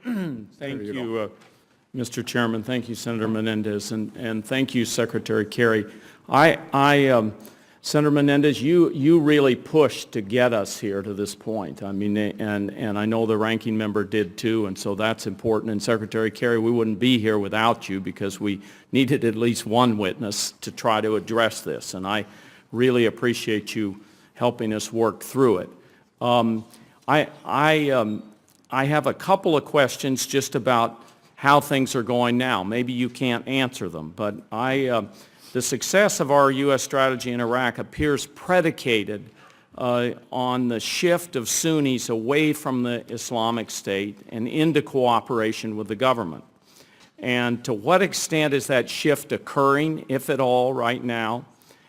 Thank you, Mr. Chairman. Thank you, Senator Menendez, and thank you, Secretary Kerry. Senator Menendez, you really pushed to get us here to this point. I mean, and I know the ranking member did too, and so that's important. And Secretary Kerry, we wouldn't be here without you because we needed at least one witness to try to address this, and I really appreciate you helping us work through it. I have a couple of questions just about how things are going now. Maybe you can't answer them, but the success of our U.S. strategy in Iraq appears predicated on the shift of Sunnis away from the Islamic State and into cooperation with the government. And to what extent is that shift occurring, if at all, right now?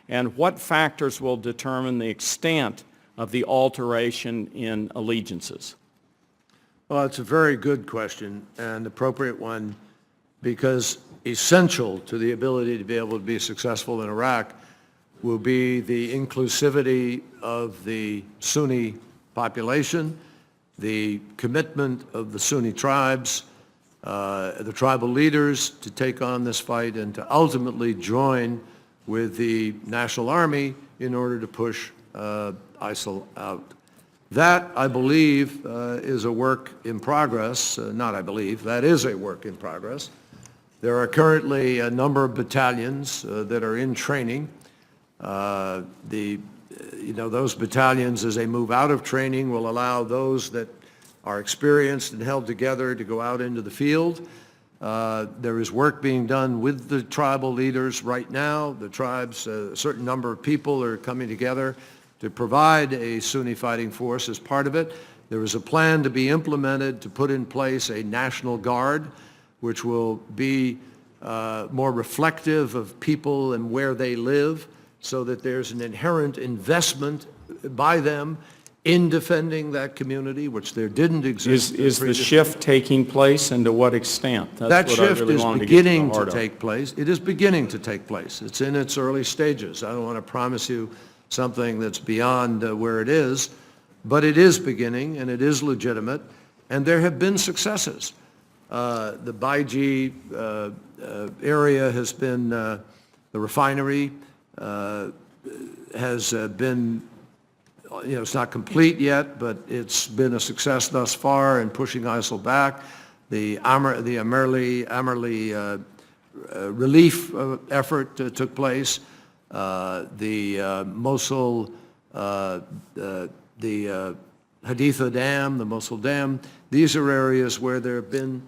And what factors will determine the extent of the alteration in allegiances? Well, it's a very good question and appropriate one, because essential to the ability to be able to be successful in Iraq will be the inclusivity of the Sunni population, the commitment of the Sunni tribes, the tribal leaders to take on this fight and to ultimately join with the National Army in order to push ISIL out. That, I believe, is a work in progress. Not I believe, that is a work in progress. There are currently a number of battalions that are in training. Those battalions, as they move out of training, will allow those that are experienced and held together to go out into the field. There is work being done with the tribal leaders right now. The tribes, a certain number of people are coming together to provide a Sunni fighting force as part of it. There is a plan to be implemented to put in place a National Guard, which will be more reflective of people and where they live, so that there's an inherent investment by them in defending that community, which there didn't exist. Is the shift taking place, and to what extent? That's that what shift I really is wanted beginning to, to take place. It is beginning to take place. It's in its early stages. I don't want to promise you something that's beyond where it is, but it is beginning, and it is legitimate, and there have been successes. The Baiji area has been, the refinery has been, it's not complete yet, but it's been a success thus far in pushing ISIL back. The Amerli relief effort took place. The Mosul, the Haditha Dam, the Mosul Dam, these are areas where there have been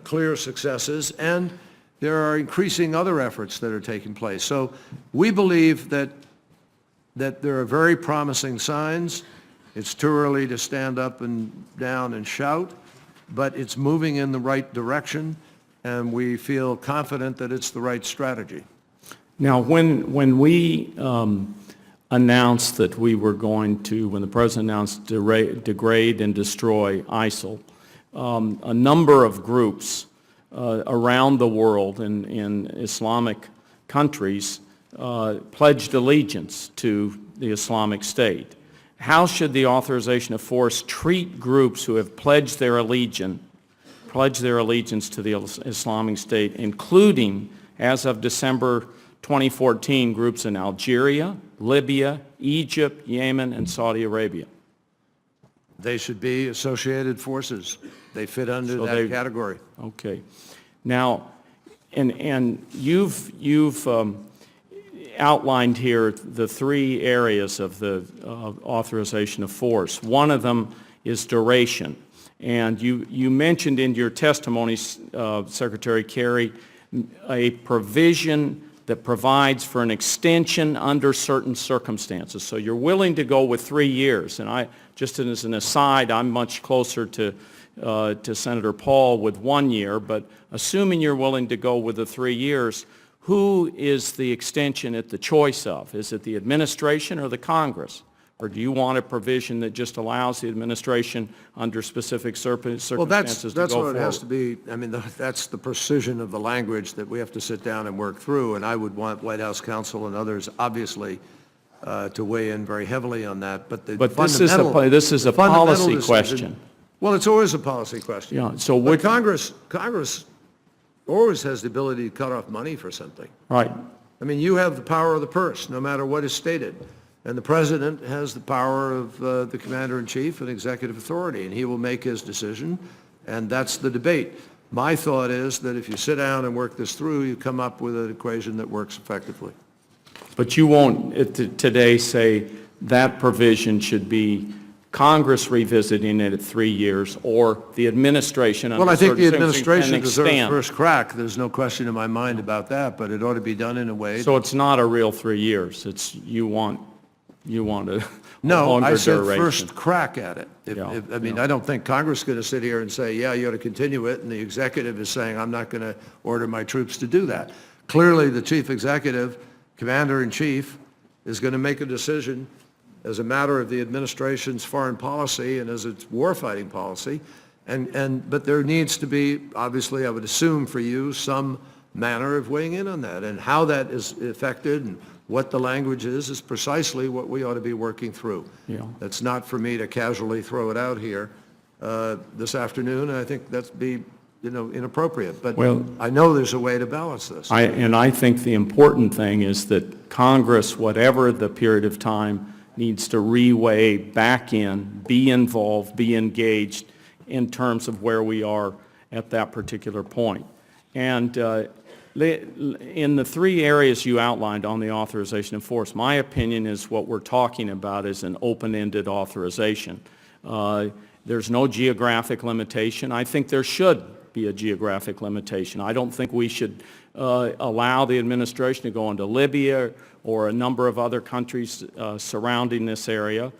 clear successes, and there are increasing other efforts that are taking place. So we believe that there are very promising signs. It's too early to stand up and down and shout, but it's moving in the right direction, and we feel confident that it's the right strategy. Now, when we announced that we were going to, when the President announced degrade and destroy ISIL, a number of groups around the world in Islamic countries pledged allegiance to the Islamic State. How should the authorization of force treat groups who have pledged their allegiance to the Islamic State, including, as of December 2014, groups in Algeria, Libya, Egypt, Yemen, and Saudi Arabia? They should be associated forces. They fit under that category. Okay. Now, and you've outlined here the three areas of the authorization of force. One of them is duration. And you mentioned in your testimony, Secretary Kerry, a provision that provides for an extension under certain circumstances. So you're willing to go with 3 years. And just as an aside, I'm much closer to Senator Paul with 1 year, but assuming you're willing to go with the 3 years, who is the extension at the choice of? Is it the administration or the Congress? Or do you want a provision that just allows the administration under specific circumstances to go forward? Well, that's what it has to be. I mean, that's the precision of the language that we have to sit down and work through, and I would want White House counsel and others, obviously, to weigh in very heavily on that. But this is a policy question. Well, it's always a policy question. Yeah, so But what, Congress always has the ability to cut off money for something. right, I mean, you have the power of the purse, no matter what is stated. And the president has the power of the commander-in-chief and executive authority, and he will make his decision, and that's the debate. My thought is that if you sit down and work this through, you come up with an equation that works effectively. but you won't today say that provision should be Congress revisiting it at 3 years, or the administration under Well, I think the certain circumstances administration can deserves extend. first crack. There's no question in my mind about that, but it ought to be done in a way. So it's not a real 3 years, it's, you want a No, longer I said duration. first crack at it. I mean, I don't think Congress is going to sit here and say, yeah, you ought to continue it, and the executive is saying, I'm not going to order my troops to do that. Clearly, the chief executive, commander-in-chief, is going to make a decision as a matter of the administration's foreign policy and as its warfighting policy. But there needs to be, obviously, I would assume for you, some manner of weighing in on that. And how that is affected and what the language is precisely what we ought to be working through. Yeah. That's not for me to casually throw it out here this afternoon, and I think that's be, inappropriate. But Well, I know there's a way to balance this. I think the important thing is that Congress, whatever the period of time, needs to reweigh back in, be involved, be engaged in terms of where we are at that particular point. And in the 3 areas you outlined on the authorization of force, my opinion is what we're talking about is an open-ended authorization. There's no geographic limitation. I think there should be a geographic limitation. I don't think we should allow the administration to go into Libya or a number of other countries surrounding this area.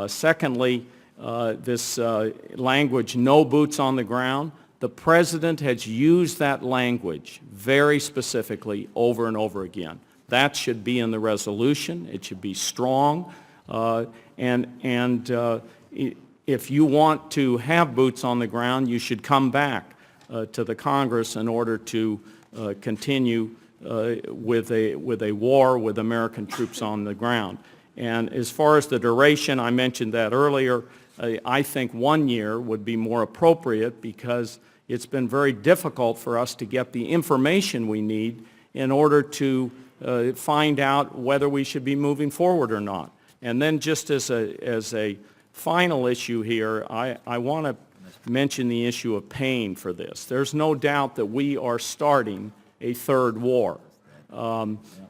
Secondly, this language, no boots on the ground, the President has used that language very specifically over and over again. That should be in the resolution. It should be strong. If you want to have boots on the ground, you should come back to the Congress in order to continue with a war with American troops on the ground. And as far as the duration, I mentioned that earlier, I think 1 year would be more appropriate because it's been very difficult for us to get the information we need in order to find out whether we should be moving forward or not. And then just as a final issue here, I want to mention the issue of paying for this. There's no doubt that we are starting a third war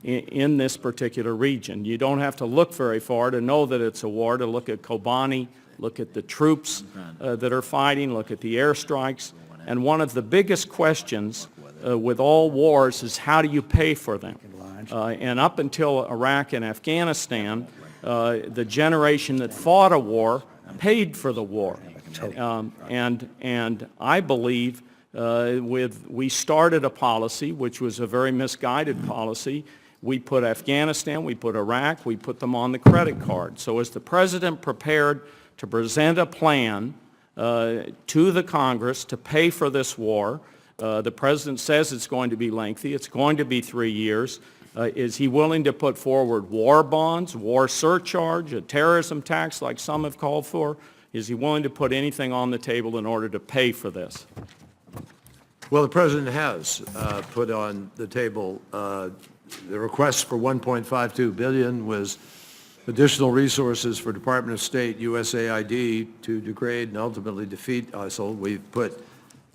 in this particular region. You don't have to look very far to know that it's a war, to look at Kobani, look at the troops that are fighting, look at the airstrikes. And one of the biggest questions with all wars is how do you pay for them? And up until Iraq and Afghanistan, the generation that fought a war paid for the war. And I believe we started a policy which was a very misguided policy. We put Afghanistan, we put Iraq, we put them on the credit card. So is the President prepared to present a plan to the Congress to pay for this war? The President says it's going to be lengthy. It's going to be 3 years. Is he willing to put forward war bonds, war surcharge, a terrorism tax like some have called for? Is he willing to put anything on the table in order to pay for this? Well, the President has put on the table the request for $1.52 billion was additional resources for Department of State, USAID, to degrade and ultimately defeat ISIL. We've put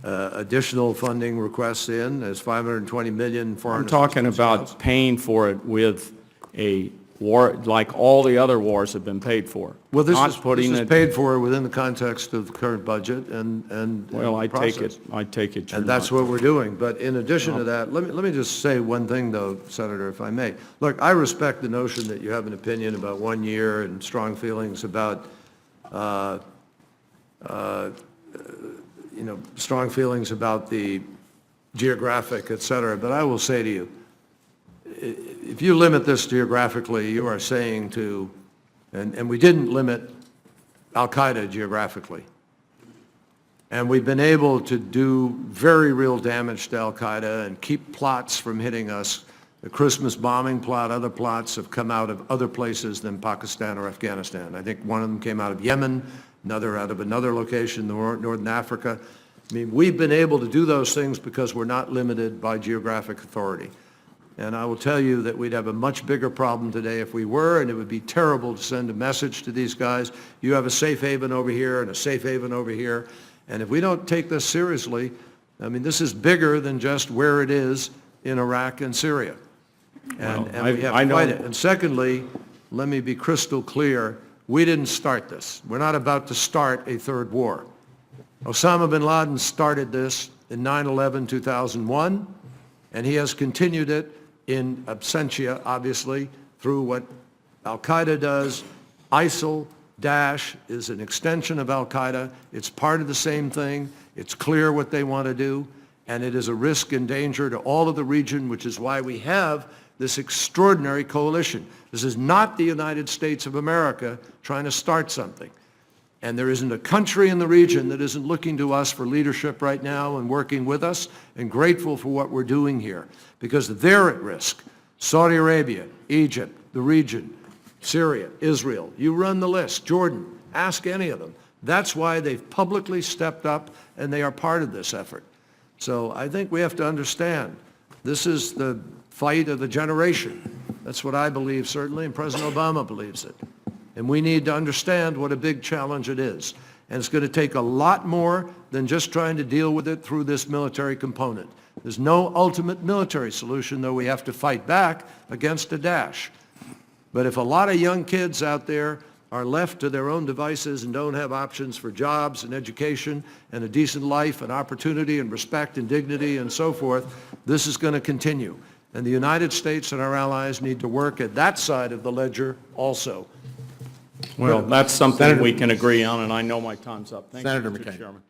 additional funding requests in as $520 million foreign. I'm talking about paying for it with a war, like all the other wars have been paid for. Well, this Not is putting this is it, paid for within the context of the current budget and well, I take process. it you're And that's not. what we're doing. But in addition to that, let me just say one thing, though, Senator, if I may. Look, I respect the notion that you have an opinion about 1 year and strong feelings about, strong feelings about the geographic, et cetera. But I will say to you, if you limit this geographically, you are saying to, and we didn't limit al-Qaeda geographically. And we've been able to do very real damage to al-Qaeda and keep plots from hitting us. The Christmas bombing plot, other plots have come out of other places than Pakistan or Afghanistan. I think one of them came out of Yemen. another out of another location, Northern Africa. I mean, we've been able to do those things because we're not limited by geographic authority. And I will tell you that we'd have a much bigger problem today if we were, and it would be terrible to send a message to these guys, you have a safe haven over here and a safe haven over here. And if we don't take this seriously, I mean, this is bigger than just where it is in Iraq and Syria. And we have to fight it. And secondly, let me be crystal clear, we didn't start this. We're not about to start a third war. Osama bin Laden started this in 9/11/2001, and he has continued it in absentia, obviously, through what Al-Qaeda does. ISIL, Daesh is an extension of Al-Qaeda. It's part of the same thing. It's clear what they want to do, and it is a risk and danger to all of the region, which is why we have this extraordinary coalition. This is not the United States of America trying to start something. And there isn't a country in the region that isn't looking to us for leadership right now and working with us and grateful for what we're doing here, because they're at risk. Saudi Arabia, Egypt, the region, Syria, Israel, you run the list, Jordan, ask any of them. That's why they've publicly stepped up and they are part of this effort. So I think we have to understand this is the fight of the generation. That's what I believe, certainly, and President Obama believes it. And we need to understand what a big challenge it is. And it's going to take a lot more than just trying to deal with it through this military component. There's no ultimate military solution, though we have to fight back against a Daesh. But if a lot of young kids out there are left to their own devices and don't have options for jobs and education and a decent life and opportunity and respect and dignity and so forth, this is going to continue. And the United States and our allies need to work at that side of the ledger also. Well, that's something we can agree on, and I know my time's up. Thank you, Senator Mr. McCain. Chairman.